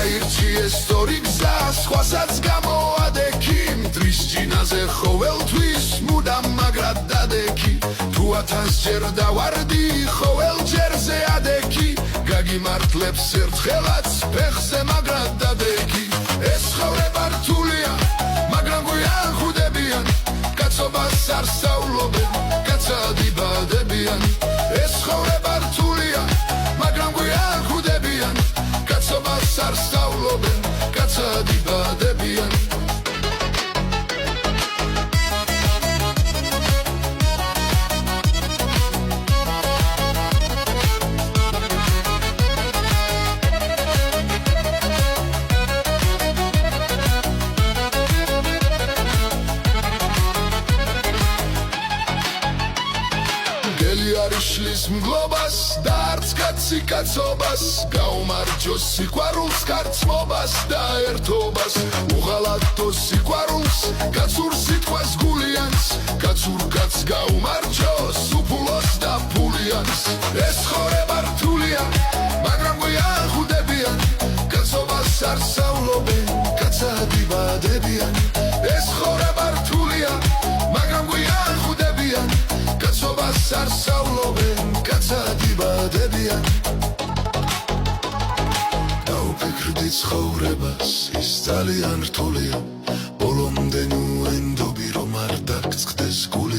გაირჩიეს სწორი გზა სხვასაც გამოადექი მტრის ჯინაზე ყოველთვის მუდამ მაგრად დადექი თუ 1000 ჯერ დავარდი ყოველჯერზე ადექი გაგიმართლებს ერთხელაც ფეხზე მაგრად დადექი ეს ცხოვრება რთულია მაგრამ გვიახუდებიან კაცობას არ სწავლობენ კაცად იბადებიან ეს ცხოვრება რთულია მაგრამ გვიახუდებიან კაცობას არ სწავლობენ კაცად იბადებიან არიშლის მგლობას და არც კაცი კაცობას გაუმარჯოს სიყვარულს კარცმობას და ერთობას უღალატო სიყვარულს კაცურ სიტყვას გულიანს კაცურ კაცს გაუმარჯოს უფულოს და ფულიანს ეს ცხოვრება რთულია მაგრამ გვიახუდებიან კაცობას არ სწავლობენ კაცად იბადებიან ეს ცხოვრება რთულია მაგრამ გვიახუდებიან კაცობას არ სწავლობენ კაცად იბადებიან დავფიქრდი ცხოვრებას ის ძალიან რთულია ბოლომდე ნუ ენდობი რომ არ დაგწყდეს გული